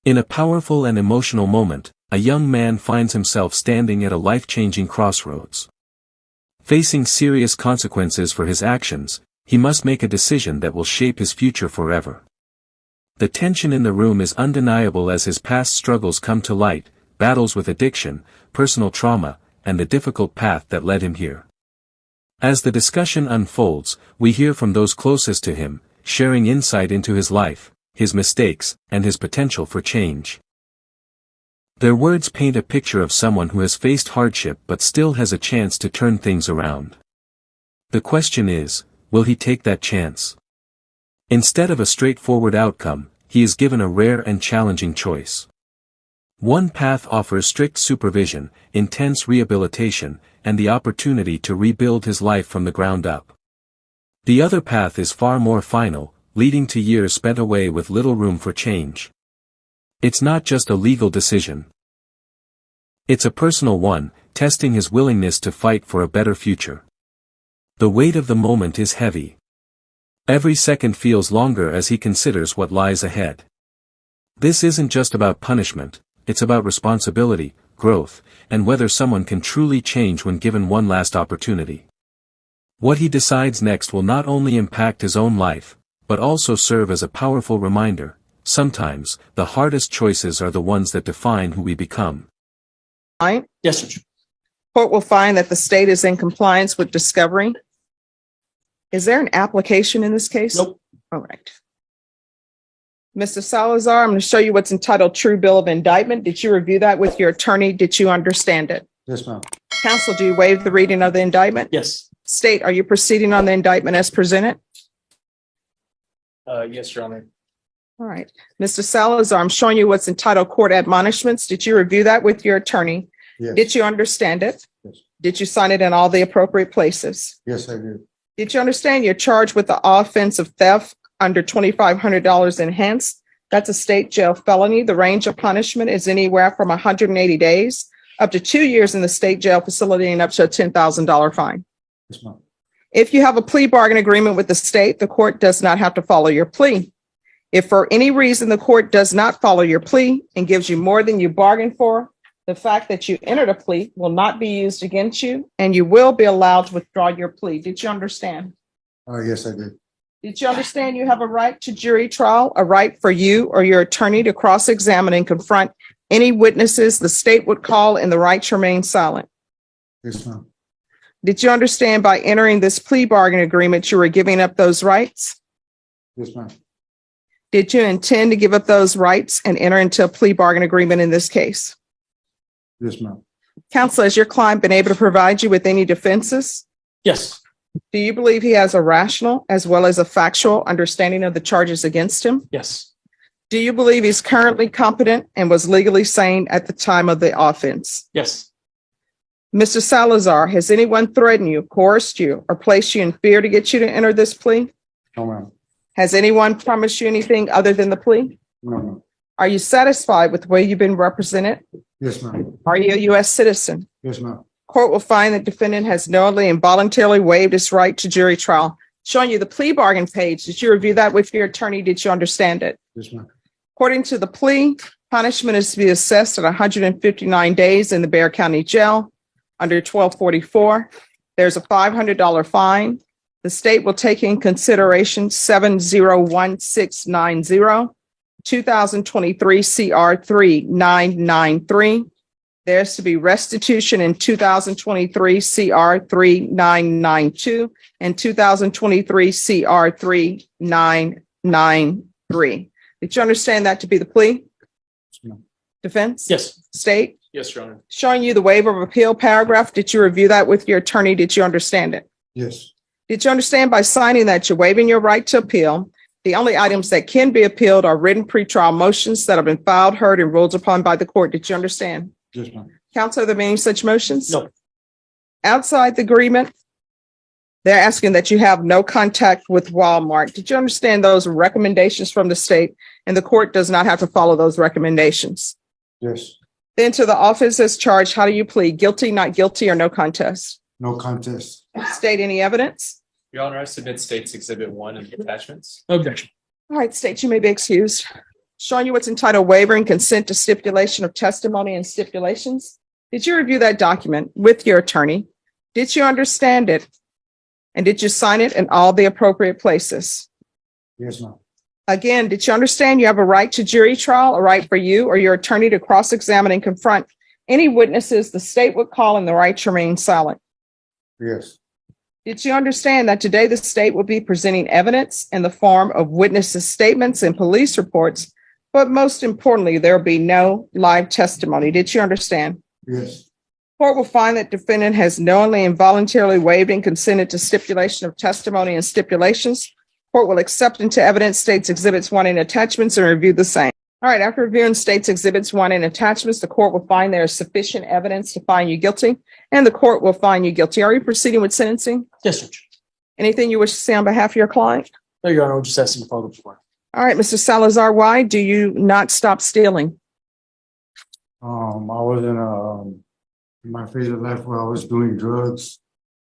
In a powerful and emotional moment, a young man finds himself standing at a life-changing crossroads. Facing serious consequences for his actions, he must make a decision that will shape his future forever. The tension in the room is undeniable as his past struggles come to light, battles with addiction, personal trauma, and the difficult path that led him here. As the discussion unfolds, we hear from those closest to him, sharing insight into his life, his mistakes, and his potential for change. Their words paint a picture of someone who has faced hardship but still has a chance to turn things around. The question is, will he take that chance? Instead of a straightforward outcome, he is given a rare and challenging choice. One path offers strict supervision, intense rehabilitation, and the opportunity to rebuild his life from the ground up. The other path is far more final, leading to years spent away with little room for change. It's not just a legal decision. It's a personal one, testing his willingness to fight for a better future. The weight of the moment is heavy. Every second feels longer as he considers what lies ahead. This isn't just about punishment, it's about responsibility, growth, and whether someone can truly change when given one last opportunity. What he decides next will not only impact his own life, but also serve as a powerful reminder: sometimes, the hardest choices are the ones that define who we become. Yes, Judge. Court will find that the state is in compliance with discovery. Is there an application in this case? Nope. All right. Mr. Salazar, I'm going to show you what's entitled True Bill of Indictment. Did you review that with your attorney? Did you understand it? Yes, ma'am. Counsel, do you waive the reading of the indictment? Yes. State, are you proceeding on the indictment as presented? Yes, Your Honor. All right. Mr. Salazar, I'm showing you what's entitled Court Admonishments. Did you review that with your attorney? Yes. Did you understand it? Yes. Did you sign it in all the appropriate places? Yes, I did. Did you understand you're charged with the offense of theft under $2,500 enhanced? That's a state jail felony. The range of punishment is anywhere from 180 days up to 2 years in the state jail facility and up to a $10,000 fine. Yes, ma'am. If you have a plea bargain agreement with the state, the court does not have to follow your plea. If for any reason the court does not follow your plea and gives you more than you bargained for, the fact that you entered a plea will not be used against you, and you will be allowed to withdraw your plea. Did you understand? Yes, I did. Did you understand you have a right to jury trial, a right for you or your attorney to cross-examine and confront any witnesses the state would call, and the right to remain silent? Yes, ma'am. Did you understand by entering this plea bargain agreement you were giving up those rights? Yes, ma'am. Did you intend to give up those rights and enter into a plea bargain agreement in this case? Yes, ma'am. Counsel, has your client been able to provide you with any defenses? Yes. Do you believe he has a rational as well as a factual understanding of the charges against him? Yes. Do you believe he's currently competent and was legally sane at the time of the offense? Yes. Mr. Salazar, has anyone threatened you, coerced you, or placed you in fear to get you to enter this plea? No, ma'am. Has anyone promised you anything other than the plea? No, ma'am. Are you satisfied with the way you've been represented? Yes, ma'am. Are you a U.S. citizen? Yes, ma'am. Court will find that defendant has knowingly and voluntarily waived his right to jury trial. Showing you the plea bargain page. Did you review that with your attorney? Did you understand it? Yes, ma'am. According to the plea, punishment is to be assessed at 159 days in the Bexar County Jail under 1244. There's a $500 fine. The state will take in consideration 701690, 2023 CR 3993. There's to be restitution in 2023 CR 3992 and 2023 CR 3993. Did you understand that to be the plea? Yes, ma'am. Defense? Yes. State? Yes, Your Honor. Showing you the waiver of appeal paragraph. Did you review that with your attorney? Did you understand it? Yes. Did you understand by signing that you're waiving your right to appeal? The only items that can be appealed are written pretrial motions that have been filed, heard, and ruled upon by the court. Did you understand? Yes, ma'am. Counsel, are there any such motions? No. Outside the agreement, they're asking that you have no contact with Walmart. Did you understand those recommendations from the state, and the court does not have to follow those recommendations? Yes. Then to the office as charged, how do you plead? Guilty, not guilty, or no contest? No contest. State any evidence? Your Honor, I submit State's Exhibit 1 and the attachments. Objection. All right, state, you may be excused. Showing you what's entitled waiver and consent to stipulation of testimony and stipulations. Did you review that document with your attorney? Did you understand it? And did you sign it in all the appropriate places? Yes, ma'am. Again, did you understand you have a right to jury trial, a right for you or your attorney to cross-examine and confront any witnesses the state would call and the right to remain silent? Yes. Did you understand that today the state will be presenting evidence in the form of witnesses' statements and police reports, but most importantly, there will be no live testimony? Did you understand? Yes. Court will find that defendant has knowingly and voluntarily waived and consented to stipulation of testimony and stipulations. Court will accept into evidence states exhibits 1 and attachments and review the same. All right, after reviewing states exhibits 1 and attachments, the court will find there is sufficient evidence to find you guilty, and the court will find you guilty. Are you proceeding with sentencing? Yes, Judge. Anything you wish to say on behalf of your client? No, Your Honor, we're just asking for the floor. All right, Mr. Salazar, why do you not stop stealing? I was in my phase of life where I was doing drugs,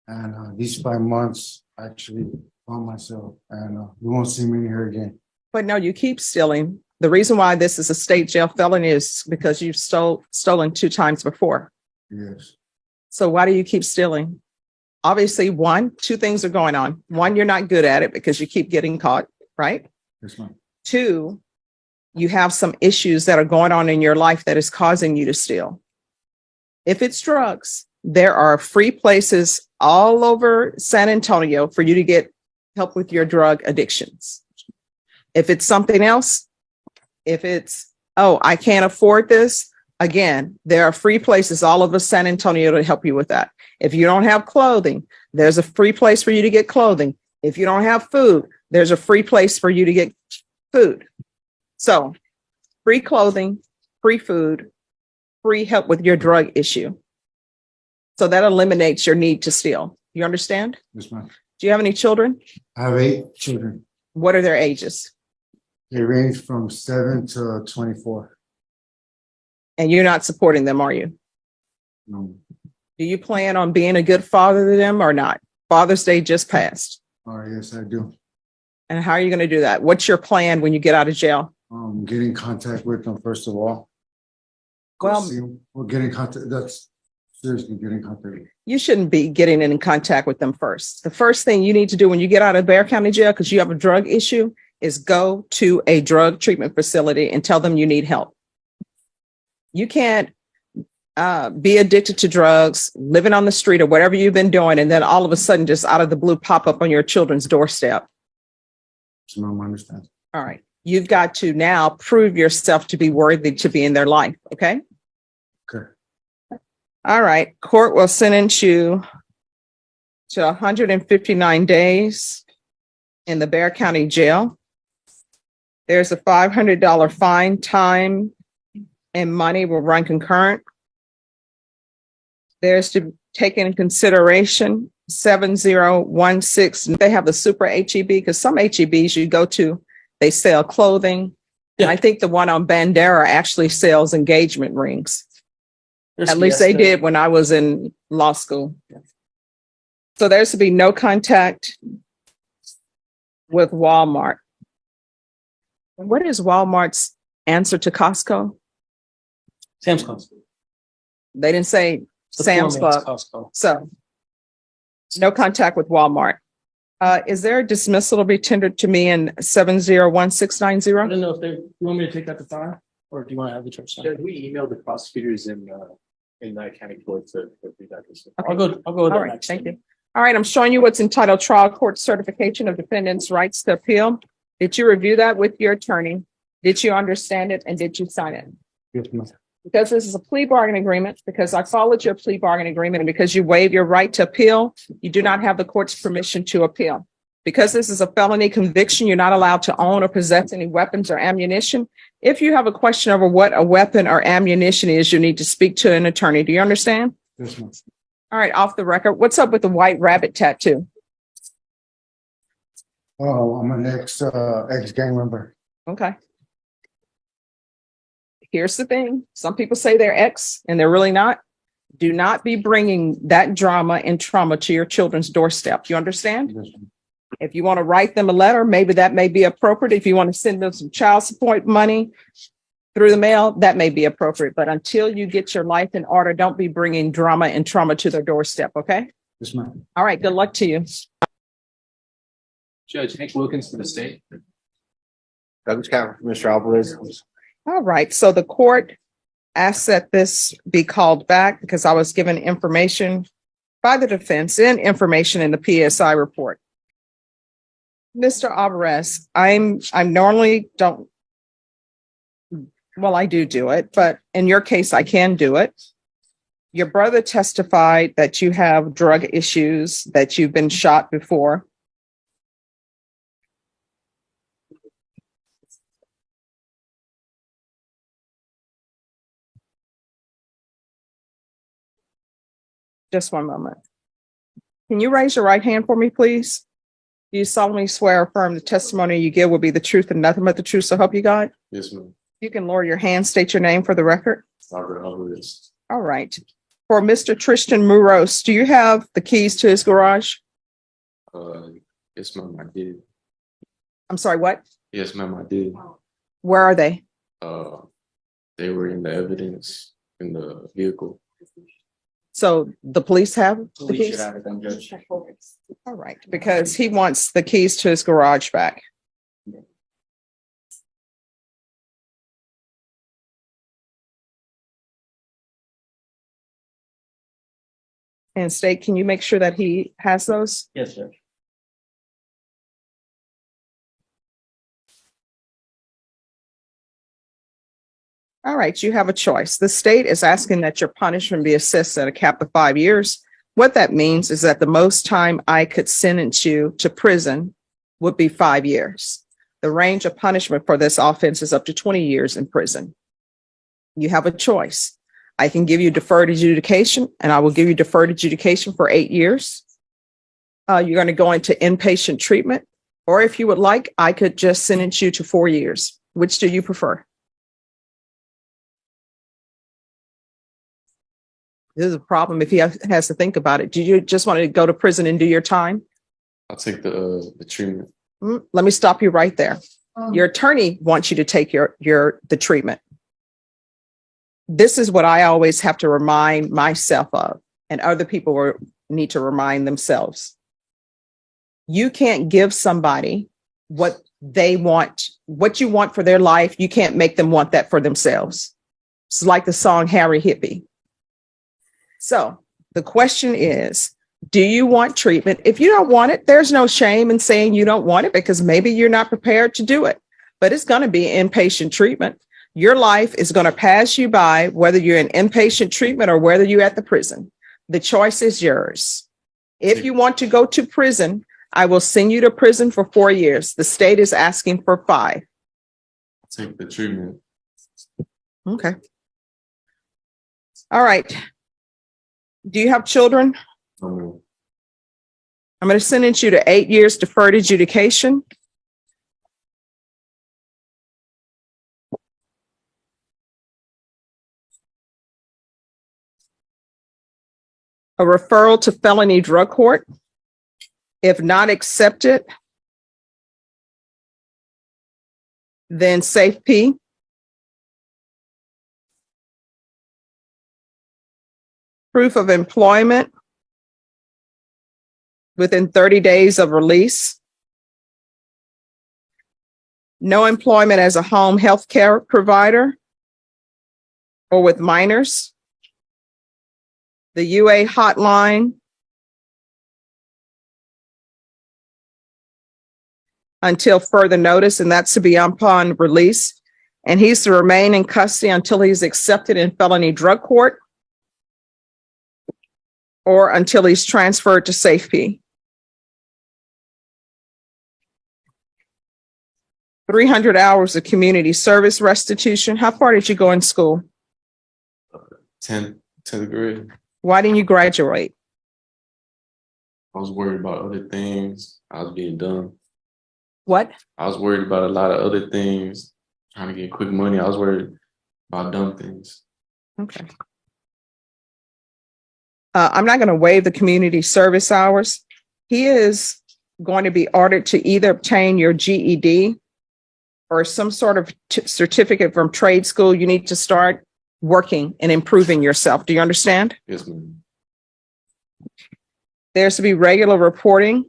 and these 5 months I actually found myself, and you won't see me here again. But no, you keep stealing. The reason why this is a state jail felony is because you've stolen 2 times before. Yes. So why do you keep stealing? Obviously, 2 things are going on. 1, you're not good at it because you keep getting caught, right? Yes, ma'am. 2, you have some issues that are going on in your life that is causing you to steal. If it's drugs, there are free places all over San Antonio for you to get help with your drug addictions. If it's something else, if it's, oh, I can't afford this, again, there are free places all over San Antonio to help you with that. If you don't have clothing, there's a free place for you to get clothing. If you don't have food, there's a free place for you to get food. So free clothing, free food, free help with your drug issue. So that eliminates your need to steal. You understand? Yes, ma'am. Do you have any children? I have 8 children. What are their ages? They range from 7 to 24. And you're not supporting them, are you? No. Do you plan on being a good father to them or not? Father's Day just passed. Yes, I do. And how are you going to do that? What's your plan when you get out of jail? Get in contact with them first of all. Well, We'll get in contact. That's seriously get in contact. you shouldn't be getting in contact with them first. The first thing you need to do when you get out of Bexar County Jail, because you have a drug issue, is go to a drug treatment facility and tell them you need help. You can't be addicted to drugs, living on the street or whatever you've been doing, and then all of a sudden just out of the blue pop up on your children's doorstep. So no, I understand. All right. You've got to now prove yourself to be worthy to be in their life. Okay. Okay. All right. Court will sentence you to 159 days in the Bexar County Jail. There's a $500 fine. Time and money will run concurrent. There's to take into consideration 7016. They have the super HEB because some HEBs you go to, they sell clothing. Yeah. And I think the one on Bandera actually sells engagement rings. There's At least they Fiesta. did when I was in law school. So there's to be no contact with Walmart. What is Walmart's answer to Costco? Sam's Club. They didn't say The Sam's poor man's Club. Costco. So no contact with Walmart. Is there a dismissal to be tendered to me in I 701690? don't know if you want me to take that to file, or do you want to have the judge sign? Should we email the prosecutors in that county court to do that? I'll go with All that right, next. thank you. All right, I'm showing you what's entitled Trial Court Certification of Defendant's Rights to Appeal. Did you review that with your attorney? Did you understand it and did you sign it? Yes, ma'am. Because this is a plea bargain agreement, because I followed your plea bargain agreement, and because you waive your right to appeal, you do not have the court's permission to appeal. Because this is a felony conviction, you're not allowed to own or possess any weapons or ammunition. If you have a question over what a weapon or ammunition is, you need to speak to an attorney. Do you understand? Yes, ma'am. All right, off the record, what's up with the white rabbit tattoo? Oh, I'm an ex-gang member. Okay. Here's the thing. Some people say they're ex and they're really not. Do not be bringing that drama and trauma to your children's doorstep. You understand? Yes, ma'am. If you want to write them a letter, maybe that may be appropriate. If you want to send them some child support money through the mail, that may be appropriate. But until you get your life in order, don't be bringing drama and trauma to their doorstep, okay? Yes, ma'am. All right, good luck to you. Judge Hank Wilkins for the state. Douglas County, Mr. Alvarez. All right, so the court asked that this be called back because I was given information by the defense and information in the PSI report. Mr. Alvarez, I normally don't, well, I do it, but in your case, I can do it. Your brother testified that you have drug issues, that you've been shot before. Just one moment. Can you raise your right hand for me, please? Do you solemnly swear or affirm the testimony you give will be the truth and nothing but the truth, so help you God? Yes, ma'am. You can lower your hand, state your name for the record. Robert Alvarez. All right. For Mr. Tristan Muros, do you have the keys to his garage? Yes, ma'am, I did. I'm sorry, what? Yes, ma'am, I did. Where are they? They were in the evidence in the vehicle. So the police have the Police should keys? have it then, Judge. All right, because he wants the keys to his garage back. And State, can you make sure that he has those? Yes, sir. All right, you have a choice. The state is asking that your punishment be assessed at a cap of 5 years. What that means is that the most time I could sentence you to prison would be 5 years. The range of punishment for this offense is up to 20 years in prison. You have a choice. I can give you deferred adjudication, and I will give you deferred adjudication for 8 years. You're going to go into inpatient treatment, or if you would like, I could just sentence you to 4 years. Which do you prefer? This is a problem if he has to think about it. Do you just want to go to prison and do your time? I'll take the treatment. Let me stop you right there. Your attorney wants you to take the treatment. This is what I always have to remind myself of, and other people will need to remind themselves. You can't give somebody what they want, what you want for their life. You can't make them want that for themselves. It's like the song Harry Hippie. So the question is, do you want treatment? If you don't want it, there's no shame in saying you don't want it because maybe you're not prepared to do it, but it's going to be inpatient treatment. Your life is going to pass you by, whether you're in inpatient treatment or whether you're at the prison. The choice is yours. If you want to go to prison, I will send you to prison for 4 years. The state is asking for 5. I'll take the treatment. Okay. All right. Do you have children? No, ma'am. I'm going to sentence you to 8 years deferred adjudication. A referral to felony drug court. If not accepted, then safe P. Proof of employment within 30 days of release. No employment as a home health care provider or with minors. The UA hotline until further notice, and that's to be upon release. And he's to remain in custody until he's accepted in felony drug court or until he's transferred to Safe P. 300 hours of community service restitution. How far did you go in school? 10th grade. Why didn't you graduate? I was worried about other things. I was being dumb. What? I was worried about a lot of other things, trying to get quick money. I was worried about dumb things. Okay. I'm not going to waive the community service hours. He is going to be ordered to either obtain your GED or some sort of certificate from trade school. You need to start working and improving yourself. Do you understand? Yes, ma'am. There's to be regular reporting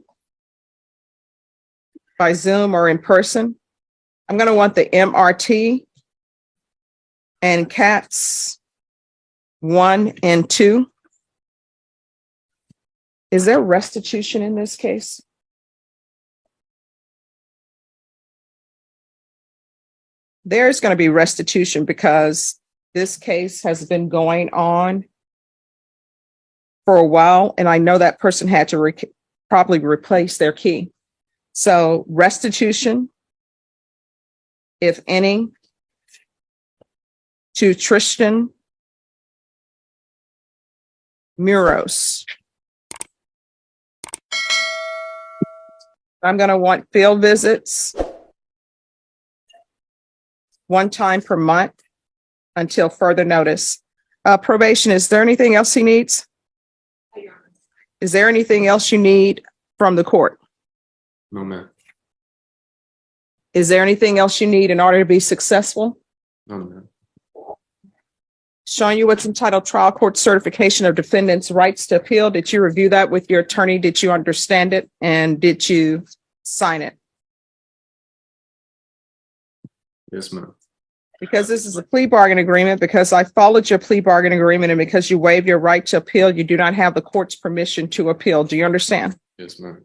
by Zoom or in person. I'm going to want the MRT and CATS 1 and 2. Is there restitution in this case? There's going to be restitution because this case has been going on for a while, and I know that person had to probably replace their key. So restitution, if any, to Tristan Muros. I'm going to want field visits 1 time per month until further notice. Probation, is there anything else he needs? Is there anything else you need from the court? No, ma'am. Is there anything else you need in order to be successful? No, ma'am. Showing you what's entitled Trial Court Certification of Defendant's Rights to Appeal. Did you review that with your attorney? Did you understand it? And did you sign it? Yes, ma'am. Because this is a plea bargain agreement, because I followed your plea bargain agreement, and because you waived your right to appeal, you do not have the court's permission to appeal. Do you understand? Yes, ma'am.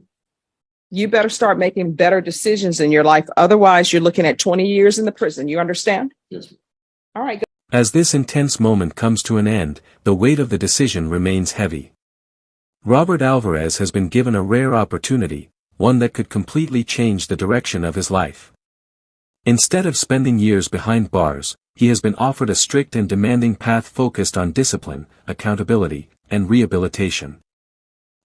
You better start making better decisions in your life. Otherwise, you're looking at 20 years in the prison. You understand? Yes, ma'am. All right. As this intense moment comes to an end, the weight of the decision remains heavy. Robert Alvarez has been given a rare opportunity, one that could completely change the direction of his life. Instead of spending years behind bars, he has been offered a strict and demanding path focused on discipline, accountability, and rehabilitation.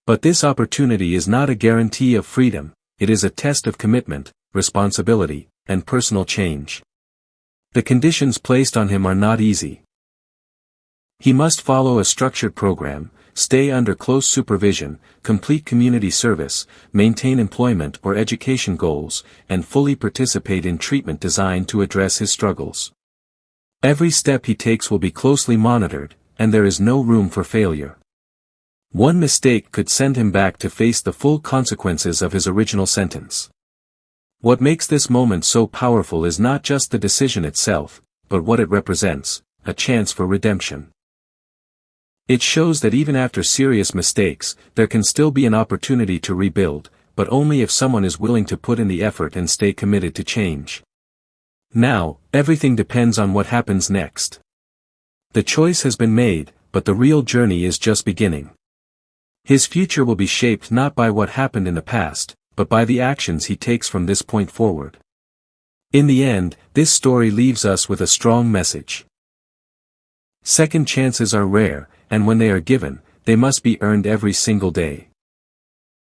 But this opportunity is not a guarantee of freedom, it is a test of commitment, responsibility, and personal change. The conditions placed on him are not easy. He must follow a structured program, stay under close supervision, complete community service, maintain employment or education goals, and fully participate in treatment designed to address his struggles. Every step he takes will be closely monitored, and there is no room for failure. One mistake could send him back to face the full consequences of his original sentence. What makes this moment so powerful is not just the decision itself, but what it represents, a chance for redemption. It shows that even after serious mistakes, there can still be an opportunity to rebuild, but only if someone is willing to put in the effort and stay committed to change. Now, everything depends on what happens next. The choice has been made, but the real journey is just beginning. His future will be shaped not by what happened in the past, but by the actions he takes from this point forward. In the end, this story leaves us with a strong message. Second chances are rare, and when they are given, they must be earned every single day.